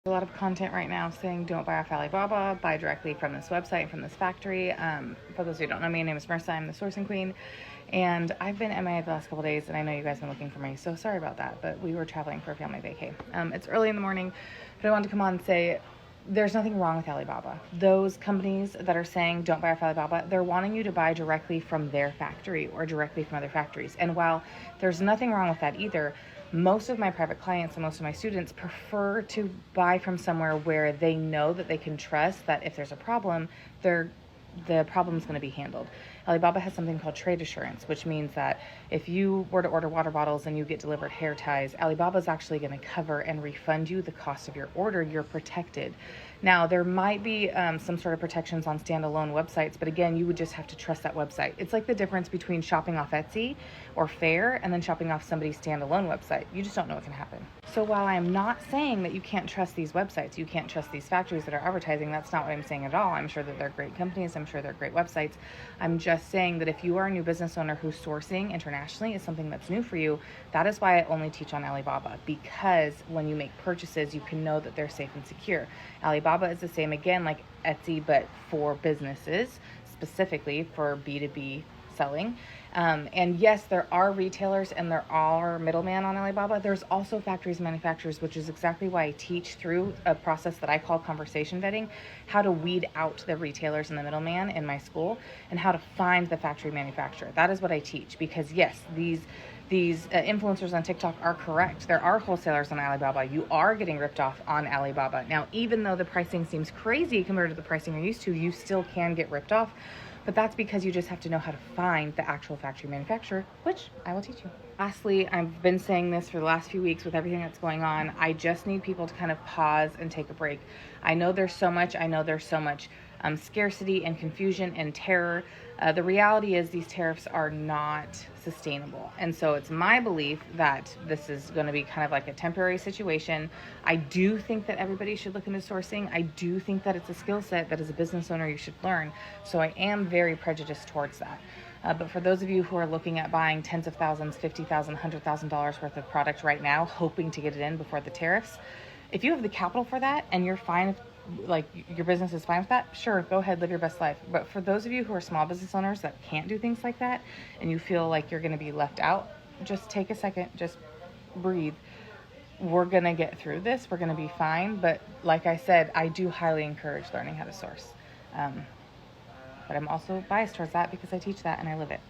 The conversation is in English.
A lot of content right now saying don't buy off Alibaba, buy directly from this website, from this factory. For those who don't know me, my name is Marissa. I'm the sourcing queen, and I've been MIA the last couple days, and I know you guys have been looking for me, so sorry about that, but we were traveling for a family vacay. It's early in the morning, but I wanted to come on and say there's nothing wrong with Alibaba. Those companies that are saying don't buy off Alibaba, they're wanting you to buy directly from their factory or directly from other factories. And while there's nothing wrong with that either, most of my private clients and most of my students prefer to buy from somewhere where they know that they can trust that if there's a problem, the problem is going to be handled. Alibaba has something called trade assurance, which means that if you were to order water bottles and you get delivered hair ties, Alibaba is actually going to cover and refund you the cost of your order. You're protected. Now, there might be some sort of protections on standalone websites, but again, you would just have to trust that website. It's like the difference between shopping off Etsy or Faire and then shopping off somebody's standalone website. You just don't know what can happen. So while I'm not saying that you can't trust these websites, you can't trust these factories that are advertising, that's not what I'm saying at all. I'm sure that they're great companies. I'm sure they're great websites. I'm just saying that if you are a new business owner who's sourcing internationally is something that's new for you, that is why I only teach on Alibaba, because when you make purchases, you can know that they're safe and secure. Alibaba is the same, again, like Etsy, but for businesses, specifically for B2B selling. And yes, there are retailers and there are middlemen on Alibaba. There's also factories and manufacturers, which is exactly why I teach through a process that I call conversation vetting, how to weed out the retailers and the middleman in my school and how to find the factory manufacturer. That is what I teach, because yes, these influencers on TikTok are correct. There are wholesalers on Alibaba. You are getting ripped off on Alibaba. Now, even though the pricing seems crazy compared to the pricing you're used to, you still can get ripped off. But that's because you just have to know how to find the actual factory manufacturer, which I will teach you. Lastly, I've been saying this for the last few weeks with everything that's going on. I just need people to kind of pause and take a break. I know there's so much scarcity and confusion and terror. The reality is these tariffs are not sustainable. And so it's my belief that this is going to be kind of like a temporary situation. I do think that everybody should look into sourcing. I do think that it's a skill set that as a business owner you should learn. So I am very prejudiced towards that. But for those of you who are looking at buying tens of thousands, $50,000, $100,000 worth of product right now, hoping to get it in before the tariffs, if you have the capital for that and you're fine, like your business is fine with that, sure, go ahead, live your best life. But for those of you who are small business owners that can't do things like that and you feel like you're going to be left out, just take a second, just breathe. We're going to get through this. We're going to be fine. But like I said, I do highly encourage learning how to source. But I'm also biased towards that because I teach that and I live it.